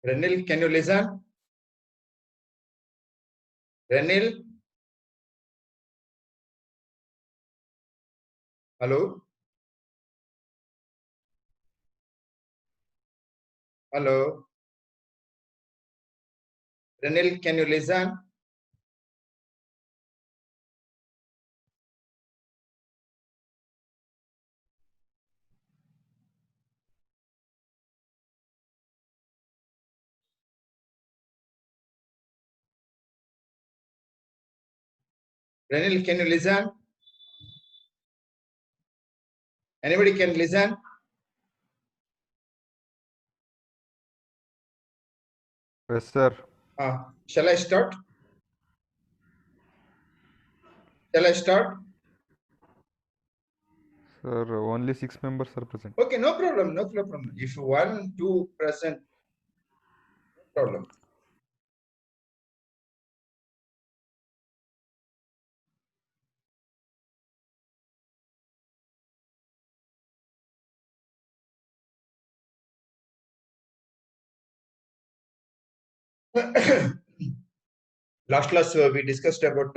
Renil, can you listen? Renil? Hello? Hello? Renil, can you listen? Renil, can you listen? Anybody can listen? Yes, sir. Shall I start? Shall I start? Sir, only 6 members are present. Okay, no problem, no problem. If one, two present, no problem. Last class we discussed about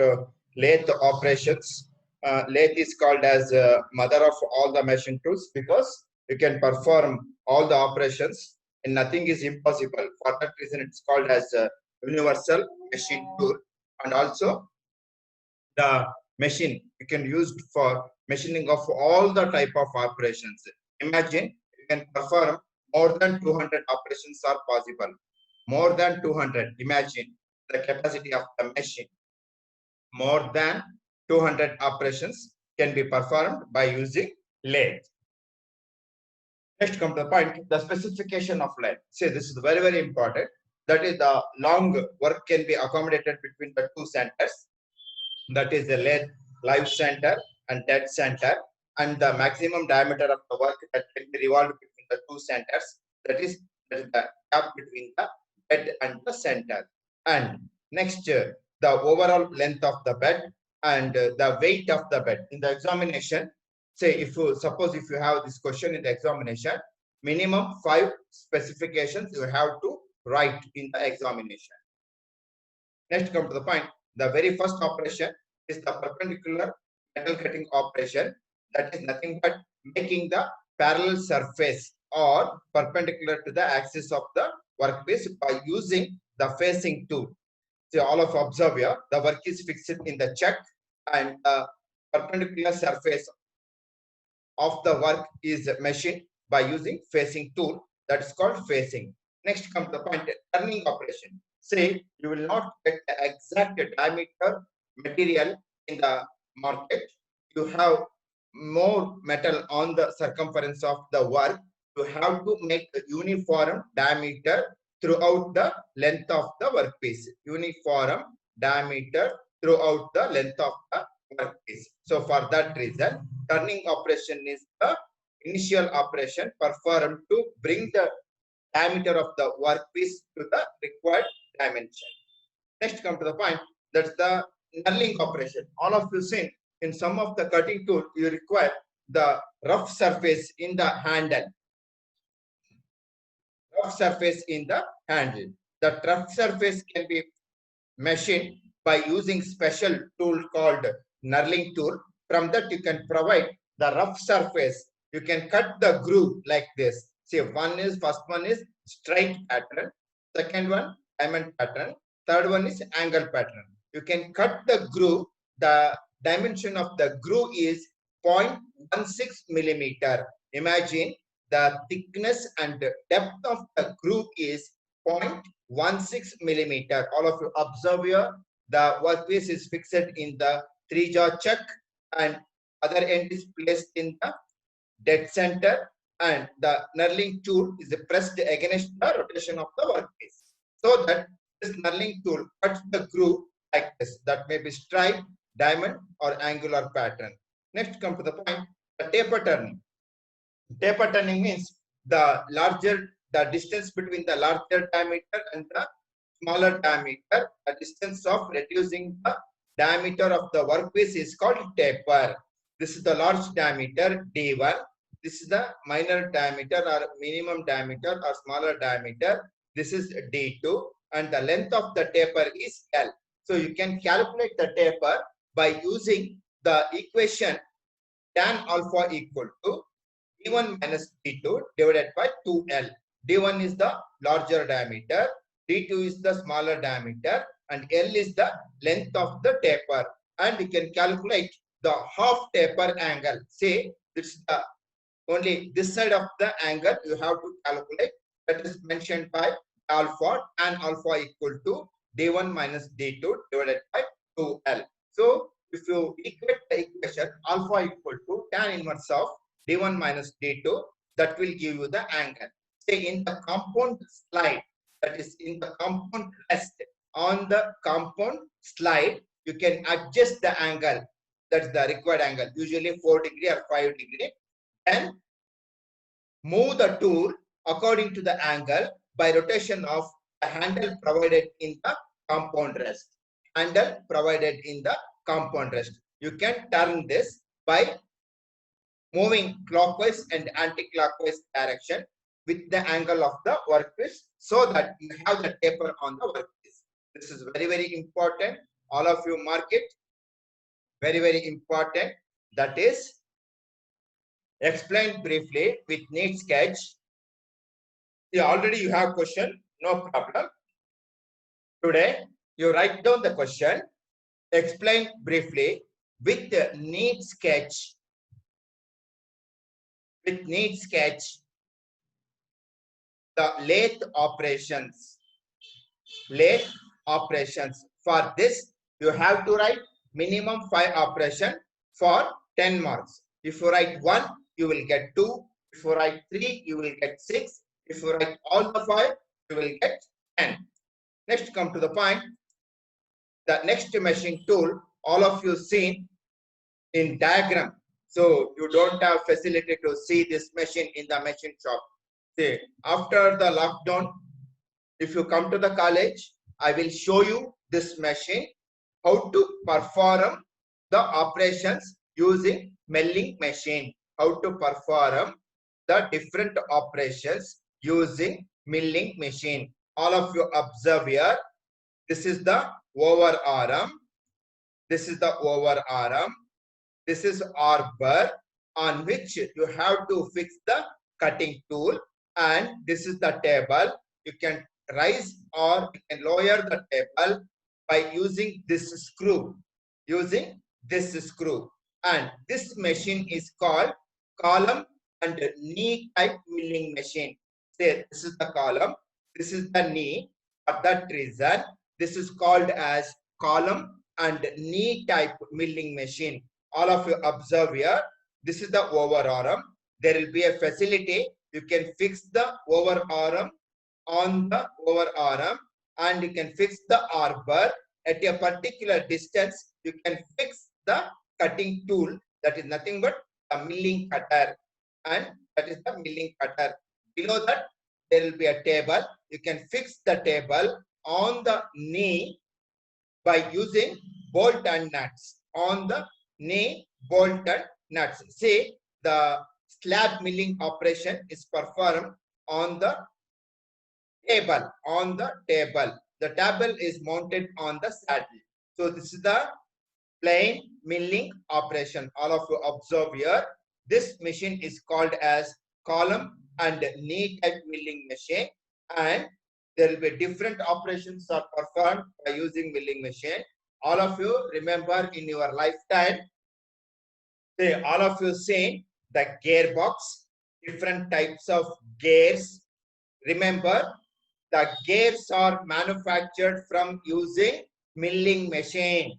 lathe operations. Lathe is called as mother of all the machine tools because you can perform all the operations and nothing is impossible. For that reason, it's called as universal machine tool, and also the machine you can use for machining of all the type of operations. Imagine you can perform more than 200 operations are possible. More than 200. Imagine the capacity of the machine. More than 200 operations can be performed by using lathe. Next come to the point, the specification of lathe. See, this is very, very important. That is the long work can be accommodated between the two centers. That is the lathe live center and dead center, and the maximum diameter of the work that can be revolved between the two centers. That is the gap between the bed and the center. And next, the overall length of the bed and the weight of the bed. In the examination, say if you suppose if you have this question in the examination, minimum 5 specifications you have to write in the examination. Next, come to the point. The very first operation is the perpendicular metal cutting operation. That is nothing but making the parallel surface or perpendicular to the axis of the workpiece by using the facing tool. So all of observe here, the work is fixed in the chuck and the perpendicular surface of the work is machined by using facing tool. That is called facing. Next comes the point, turning operation. Say you will not get the exact diameter material in the market. You have more metal on the circumference of the work. You have to make a uniform diameter throughout the length of the workpiece. Uniform diameter throughout the length of the workpiece. So for that reason, turning operation is the initial operation performed to bring the diameter of the workpiece to the required dimension. Next, come to the point, that's the knurling operation. All of you seen in some of the cutting tool, you require the rough surface in the handle. Rough surface in the handle. The rough surface can be machined by using special tool called knurling tool. From that, you can provide the rough surface. You can cut the groove like this. See, first one is straight pattern. Second one, diamond pattern. Third one is angle pattern. You can cut the groove. The dimension of the groove is 0.16 millimeter. Imagine the thickness and depth of the groove is 0.16 millimeter. All of you observe here, the workpiece is fixed in the 3-jaw chuck and other end is placed in the dead center, and the knurling tool is pressed against the rotation of the workpiece. So that this knurling tool cuts the groove like this. That may be stripe, diamond, or angular pattern. Next, come to the point, the taper turning. Taper turning means the distance between the larger diameter and the smaller diameter, the distance of reducing the diameter of the workpiece is called taper. This is the large diameter D1. This is the minor diameter or minimum diameter or smaller diameter This is D2 and the length of the taper is L. So you can calculate the taper by using the equation tan alpha equal to D1 minus D2 divided by 2L. D1 is the larger diameter, D2 is the smaller diameter, and L is the length of the taper. And you can calculate the half taper angle. Say this is the only this side of the angle you have to calculate. That is mentioned by alpha, tan alpha equal to D1 minus D2 divided by 2L. So if you equate the equation alpha equal to tan inverse of D1 minus D2, that will give you the angle. Say in the compound slide, that is in the compound rest, on the compound slide, you can adjust the angle. That's the required angle, usually 4 degree or 5 degree. And move the tool according to the angle by rotation of the handle provided in the compound rest. Handle provided in the compound rest. You can turn this by moving clockwise and anti-clockwise direction with the angle of the workpiece so that you have the taper on the workpiece. This is very, very important. All of you mark it. Very, very important. That is explained briefly with neat sketch. Yeah, already you have question, no problem. Today, you write down the question, explain briefly with the neat sketch. With neat sketch, the lathe operations. Lathe operations. For this, you have to write minimum 5 operation for 10 marks. If you write 1, you will get 2. If you write 3, you will get 6. If you write all the 5, you will get 10. Next, come to the point. The next meshing tool, all of you seen in diagram. So you don't have facility to see this machine in the machine shop. See, after the lockdown, if you come to the college, I will show you this machine, how to perform the operations using milling machine. How to perform the different operations using milling machine. All of you observe here. This is the overarm. This is the overarm. This is arbor on which you have to fix the cutting tool. And this is the table. You can raise or you can lower the table by using this screw. Using this screw. And this machine is called column and knee type milling machine. Say this is the column, this is the knee. For that reason, this is called as column and knee type milling machine. All of you observe here. This is the overarm. There will be a facility. You can fix the overarm on the overarm and you can fix the arbor at a particular distance. You can fix the cutting tool. That is nothing but a milling cutter, and that is the milling cutter. Below that, there will be a table. You can fix the table on the knee by using bolt and nuts. On the knee, bolt and nuts. Say the slab milling operation is performed on the table. On the table. The table is mounted on the saddle. So this is the plain milling operation. All of you observe here. This machine is called as column and knee type milling machine, and there will be different operations are performed by using milling machine. All of you remember in your lifetime, say all of you seen the gearbox, different types of gears. Remember, the gears are manufactured from using milling machine.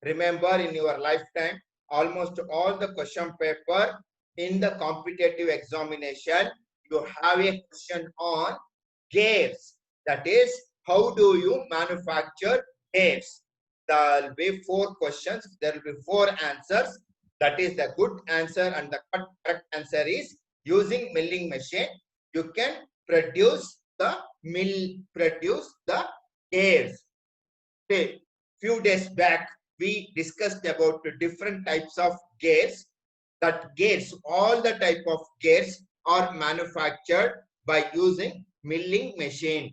Remember in your lifetime, almost all the question paper in the competitive examination, you have a question on gears. That is, how do you manufacture gears? There will be 4 questions. There will be 4 answers. That is the good answer, and the correct answer is using milling machine. You can produce the gears. Okay. Few days back, we discussed about the different types of gears. That gears, all the type of gears are manufactured by using milling machine.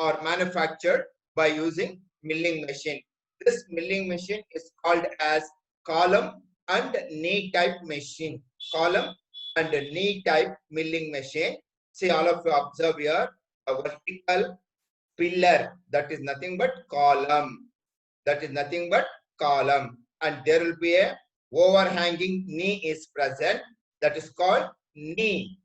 are manufactured by using milling machine. This milling machine is called as column and knee type machine. Column and knee type milling machine. See, all of you observe here a vertical pillar, that is nothing but column. That is nothing but column. And there will be a overhanging knee is present, that is called knee.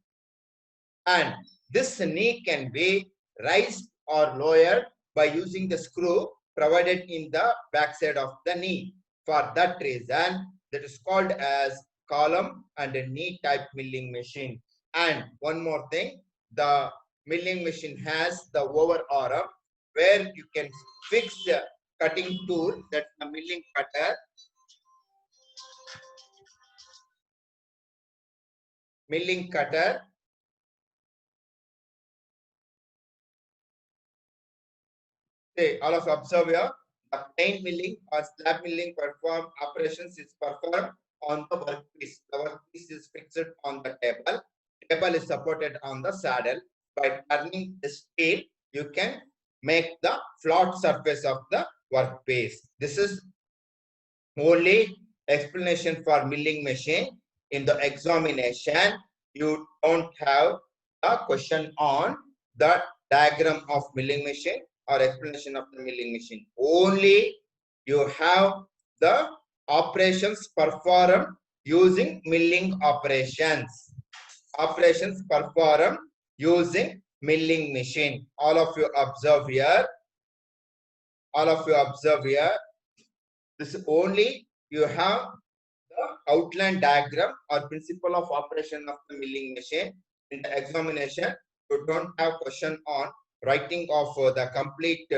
And this knee can be raised or lowered by using the screw provided in the backside of the knee. For that reason, that is called as column and a knee type milling machine. And one more thing, the milling machine has the overarm where you can fix the cutting tool, that's the milling cutter. Milling cutter. Say, all of you observe here, the plain milling or slab milling perform operations is performed on the workpiece. The workpiece is fixed on the table. Table is supported on the saddle. By turning the steel, you can make the flat surface of the workpiece. This is only explanation for milling machine. In the examination, you don't have a question on the diagram of milling machine or explanation of the milling machine. Only you have the operations performed using milling operations. Operations performed using milling machine. All of you observe here. All of you observe here. This is only you have the outline diagram or principle of operation of the milling machine. In the examination, you don't have question on writing of the complete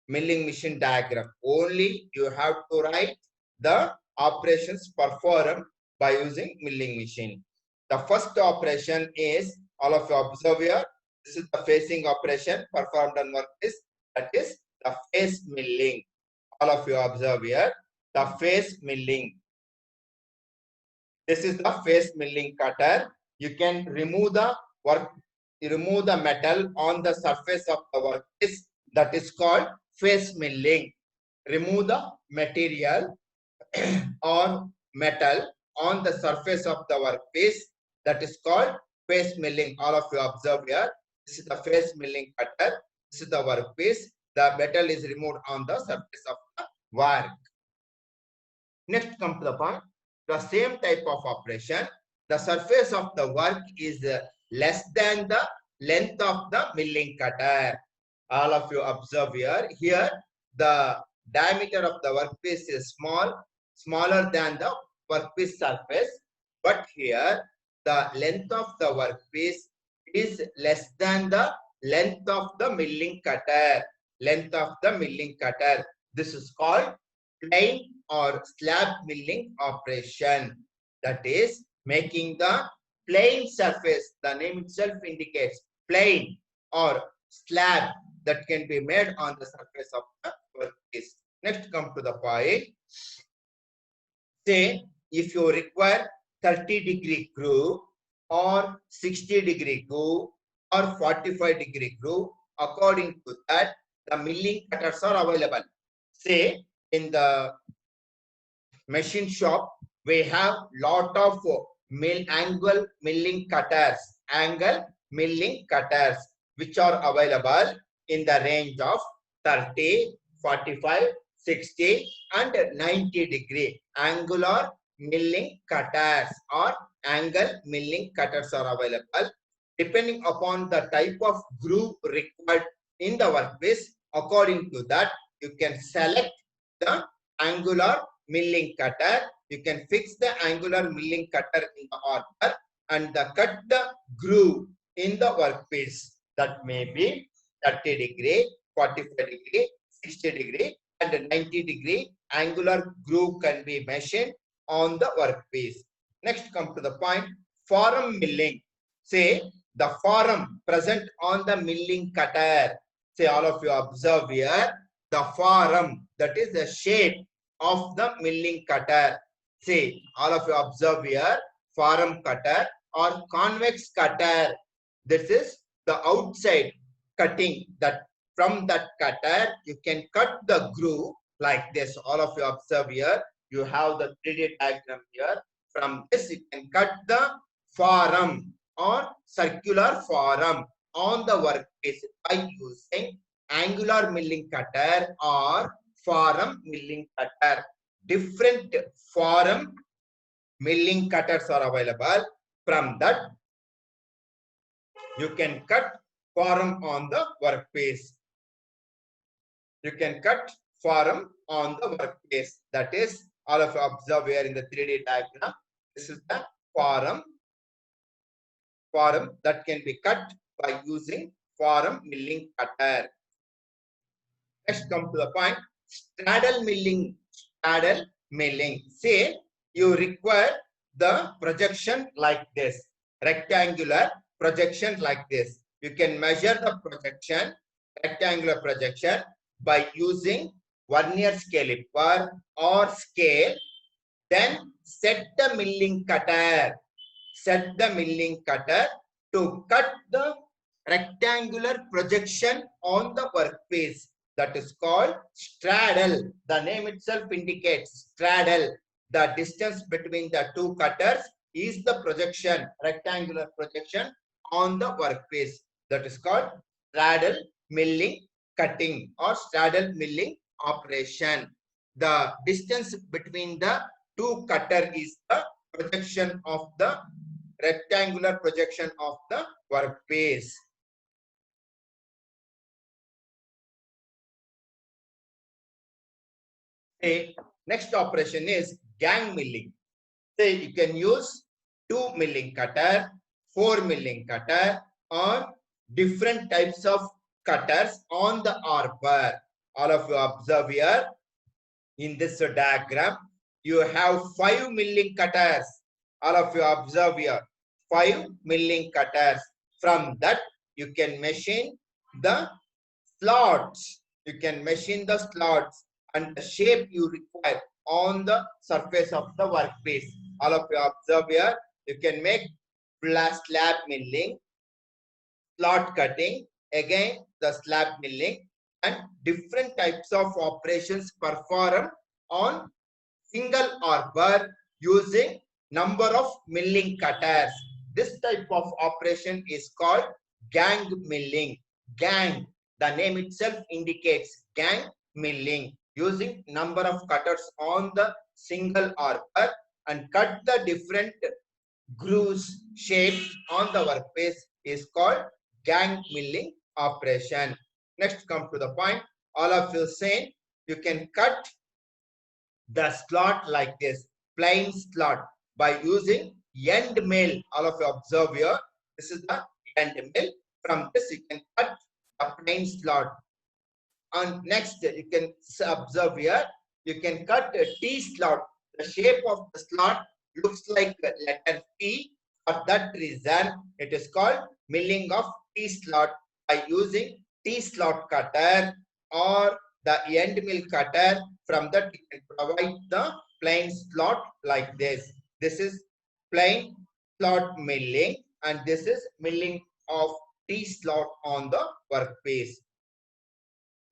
milling machine diagram. Only you have to write the operations performed by using milling machine. The first operation is, all of you observe here, this is the facing operation performed on workpiece, that is the face milling. All of you observe here, the face milling. This is the face milling cutter. You can remove the metal on the surface of the workpiece, that is called face milling. Remove the material or metal on the surface of the workpiece, that is called face milling. All of you observe here. This is the face milling cutter. This is the workpiece. The metal is removed on the surface of the work. Next, come to the point. The same type of operation. The surface of the work is less than the length of the milling cutter. All of you observe here. Here, the diameter of the workpiece is smaller than the workpiece surface. But here, the length of the workpiece is less than the length of the milling cutter. Length of the milling cutter. This is called plain or slab milling operation. That is making the plain surface. The name itself indicates plain or slab that can be made on the surface of the workpiece. Next, come to the point. Say, if you require 30-degree groove or 60-degree groove or 45-degree groove, according to that, the milling cutters are available. Say, in the machine shop, we have lot of angle milling cutters, which are available in the range of 30, 45, 60 and 90 degree. Angular milling cutters or angle milling cutters are available. Depending upon the type of groove required in the workpiece, according to that, you can select the angular milling cutter. You can fix the angular milling cutter in the order and cut the groove in the workpiece. That may be 30 degree, 45 degree, 60 degree and 90 degree angular groove can be machined on the workpiece. Next, come to the point, forum milling. Say, the forum present on the milling cutter. Say, all of you observe here, the forum, that is the shape of the milling cutter. See, all of you observe here, forum cutter or convex cutter. This is the outside cutting. That from that cutter, you can cut the groove like this. All of you observe here. You have the 3D diagram here. From this, you can cut the forum or circular forum on the workpiece by using angular milling cutter or forum milling cutter. Different forum milling cutters are available. From that, you can cut forum on the workpiece. You can cut forum on the workpiece. That is, all of you observe here in the 3D diagram. This is the forum that can be cut by using forum milling cutter. Next, come to the point. Straddle milling. Straddle milling. Say you require the projection like this. Rectangular projection like this. You can measure the projection, rectangular projection, by using vernier caliper or scale. Then set the milling cutter. Set the milling cutter to cut the rectangular projection on the workpiece. That is called straddle. The name itself indicates straddle. The distance between the two cutters is the projection, rectangular projection on the workpiece. That is called straddle milling cutting or straddle milling operation. The distance between the two cutter is the projection of the rectangular projection of the workpiece. Okay. Next operation is gang milling. Say you can use 2 milling cutter, 4 milling cutter, or different types of cutters on the arbor. All of you observe here in this diagram. You have 5 milling cutters. All of you observe here 5 milling cutters. From that, you can machine the slots. You can machine the slots and the shape you require on the surface of the workpiece. All of you observe here. You can make slab milling, slot cutting, again the slab milling, and different types of operations performed on single arbor using number of milling cutters. This type of operation is called gang milling. Gang, the name itself indicates gang milling, using number of cutters on the single arbor and cut the different grooves shapes on the workpiece is called gang milling operation. Next, come to the point. All of you saying you can cut the slot like this, plain slot, by using end mill. All of you observe here. This is the end mill. From this, you can cut a plain slot. And next, you can observe here. You can cut a T slot. The shape of the slot looks like the letter T. For that reason, it is called milling of T slot by using T slot cutter or the end mill cutter. From that, you can provide the plain slot like this. This is plain slot milling, and this is milling of T slot on the workpiece.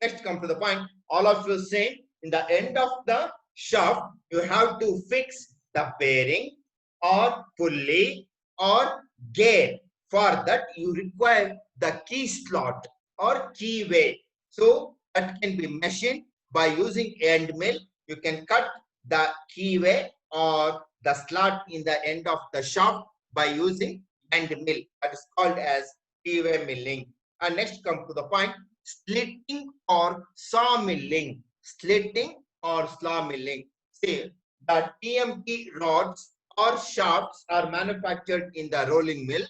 Next, come to the point. All of you say in the end of the shaft, you have to fix the bearing or pulley or gear. For that, you require the key slot or keyway. So that can be machined by using end mill. You can cut the keyway or the slot in the end of the shaft by using end mill. That is called as keyway milling. And next, come to the point. Slitting or saw milling. Slitting or saw milling. See, the TMT rods or shafts are manufactured in the rolling mill.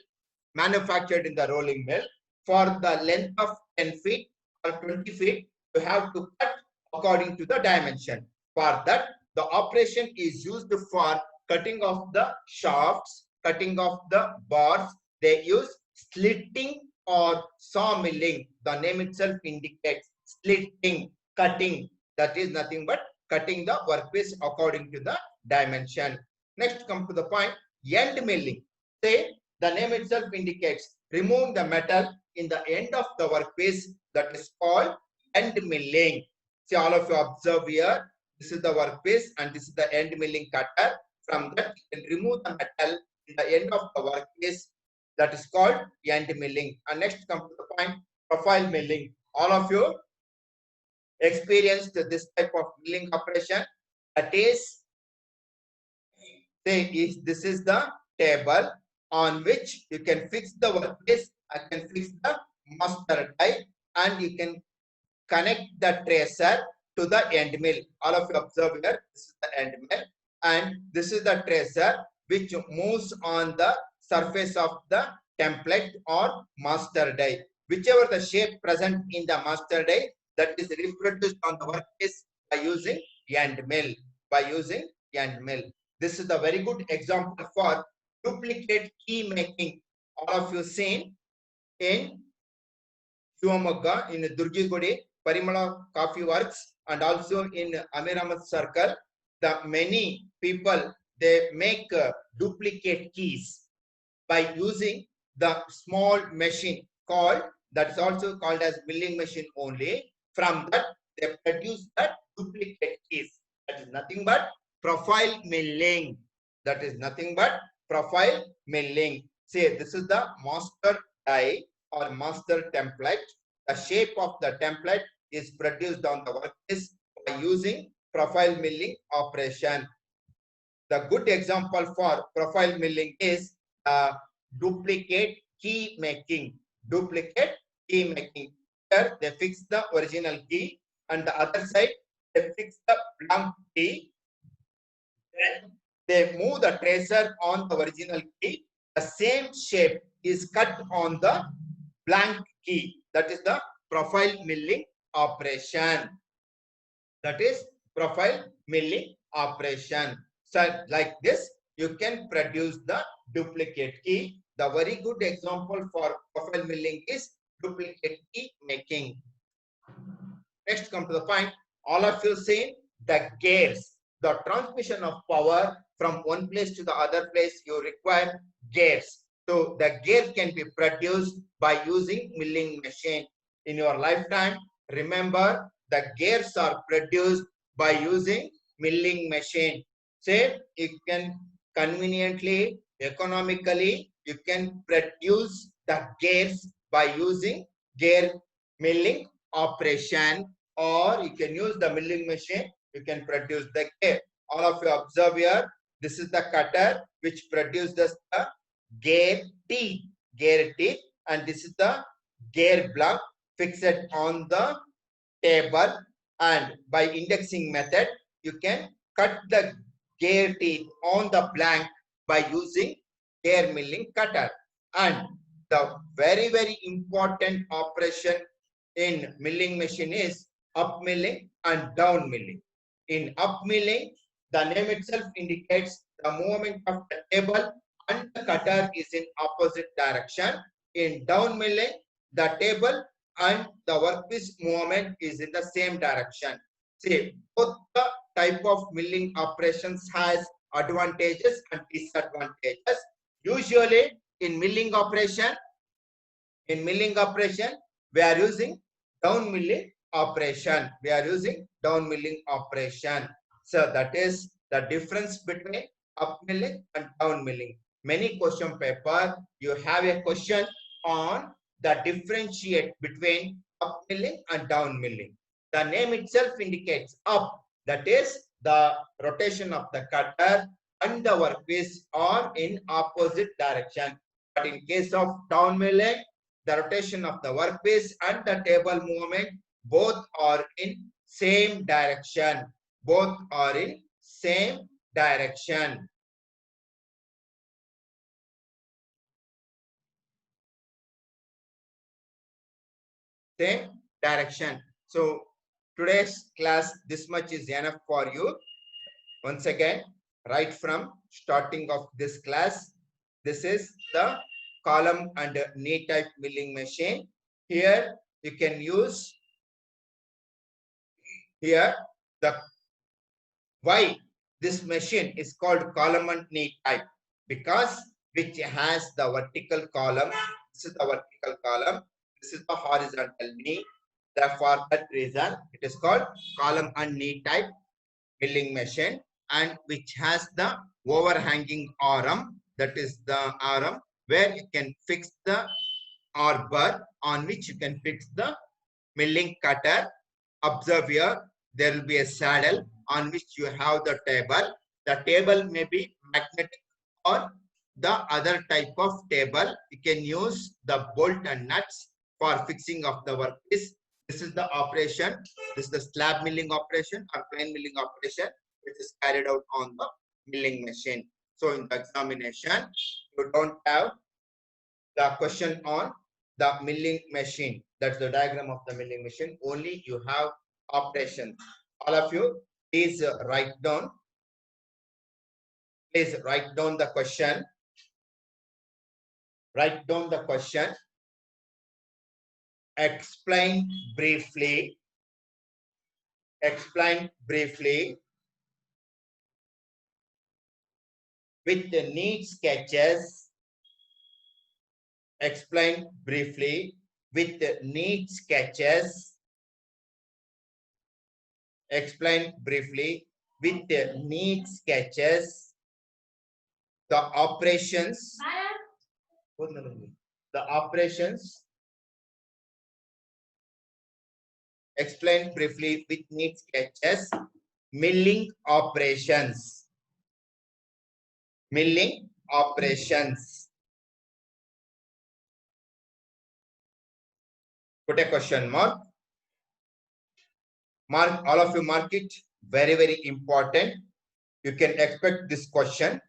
For the length of 10 feet or 20 feet, you have to cut according to the dimension. For that, the operation is used for cutting of the shafts, cutting of the bars. They use slitting or saw milling. The name itself indicates slitting, cutting. That is nothing but cutting the workpiece according to the dimension. Next, come to the point, end milling. Say, the name itself indicates remove the metal in the end of the workpiece, that is called end milling. See, all of you observe here. This is the workpiece and this is the end milling cutter. From that, you can remove the metal in the end of the workpiece. That is called end milling. And next, come to the point, profile milling. All of you experienced this type of milling operation. That is, this is the table on which you can fix the workpiece. I can fix the master die and you can connect the tracer to the end mill. All of you observe here, this is the end mill and this is the tracer which moves on the surface of the template or master die. Whichever the shape present in the master die, that is reproduced on the workpiece by using end mill. This is a very good example for duplicate key making. All of you seen in Shivamogga, in Durgigudi, Parimala Coffee Works, and also in Amir Ahmad Circle. The many people, they make duplicate keys by using the small machine called, that's also called as milling machine only. From that, they produce the duplicate keys. That is nothing but profile milling. That is nothing but profile milling. See, this is the master die or master template. The shape of the template is produced on the workpiece by using profile milling operation. The good example for profile milling is duplicate key making. Duplicate key making. Here they fix the original key and the other side they fix the blank key. Then they move the tracer on the original key. The same shape is cut on the blank key. That is the profile milling operation. That is profile milling operation. So like this, you can produce the duplicate key. The very good example for profile milling is duplicate key making. Next, come to the point. All of you seen the gears, the transmission of power from one place to the other place. You require gears. So the gear can be produced by using milling machine. In your lifetime, remember the gears are produced by using milling machine. Say you can conveniently, economically, you can produce the gears by using gear milling operation, or you can use the milling machine, you can produce the gear. All of you observe here, this is the cutter which produces the gear teeth, and this is the gear block fixed on the table, and by indexing method, you can cut the gear teeth on the blank by using gear milling cutter. And the very, very important operation in milling machine is up milling and down milling. In up milling, the name itself indicates the movement of the table and the cutter is in opposite direction. In down milling, the table and the workpiece movement is in the same direction. See, both the type of milling operations has advantages and disadvantages. Usually in milling operation, we are using down milling operation. So that is the difference between up milling and down milling. Many question paper, you have a question on the differentiate between up milling and down milling. The name itself indicates up, that is the rotation of the cutter and the workpiece are in opposite direction. But in case of down milling, the rotation of the workpiece and the table movement both are in same direction. Same direction. So today's class, this much is enough for you. Once again, right from starting of this class, this is the column and knee type milling machine. Here you can use why this machine is called column and knee type, because which has the vertical column, This is the vertical column. This is the horizontal knee. For that reason, it is called column and knee type milling machine, and which has the overhanging arm. That is the arm where you can fix the arbor on which you can fix the milling cutter. Observe here, there will be a saddle on which you have the table. The table may be magnetic or the other type of table. You can use the bolt and nuts for fixing of the workpiece. This is the operation. This is the slab milling operation or plain milling operation, which is carried out on the milling machine. So in the examination, you don't have the question on the milling machine. That's the diagram of the milling machine. Only you have operation. All of you, please write down. Please write down the question. Write down the question. Explain briefly. Explain briefly with the neat sketches. Explain briefly with the neat sketches. Explain briefly with the neat sketches the operations. The operations. Explain briefly with neat sketches milling operations. Milling operations. Put a question mark. Mark, all of you mark it. Very, very important. You can expect this question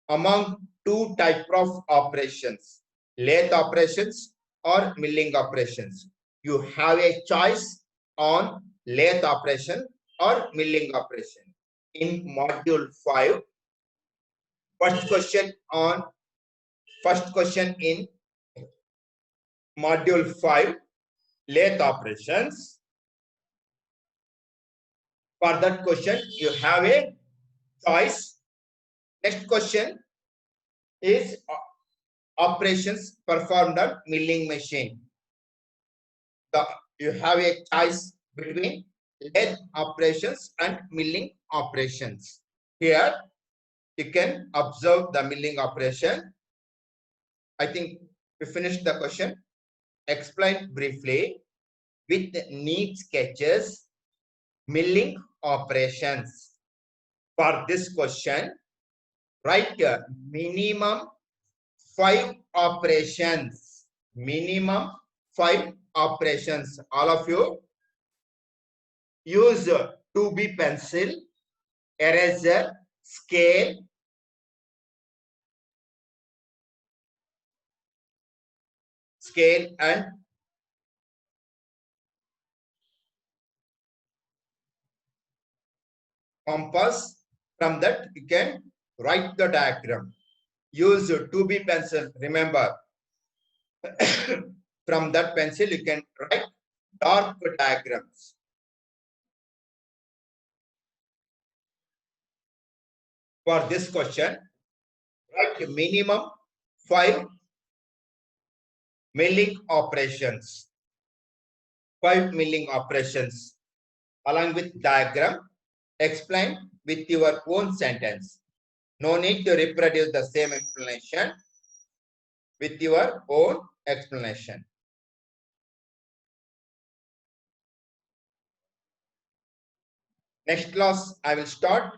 among two types of operations, lathe operations or milling operations. You have a choice on lathe operation or milling operation. In module 5, first question in module 5, lathe operations. For that question, you have a choice. Next question is operations performed on milling machine. You have a choice between lathe operations and milling operations. Here, you can observe the milling operation. I think we finished the question. Explain briefly with neat sketches milling operations. For this question, write minimum 5 operations. Minimum 5 operations. All of you use 2B pencil, eraser, scale, and compass. From that, you can write the diagram. Use 2B pencil. Remember, from that pencil, you can write dark diagrams. For this question, write minimum 5 milling operations. 5 milling operations. Along with diagram, explain with your own sentence. No need to reproduce the same explanation. With your own explanation. Next class, I will start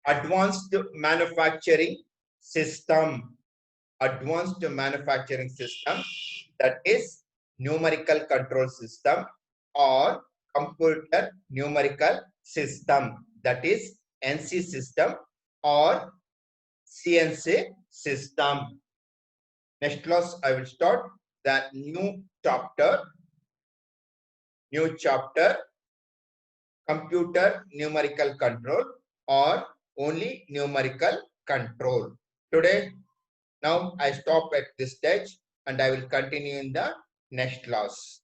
advanced manufacturing system. Advanced manufacturing system, that is numerical control system or computer numerical system, that is NC system or CNC system. Next class, I will start the new chapter, computer numerical control or only numerical control. Today, now I stop at this stage and I will continue in the next class.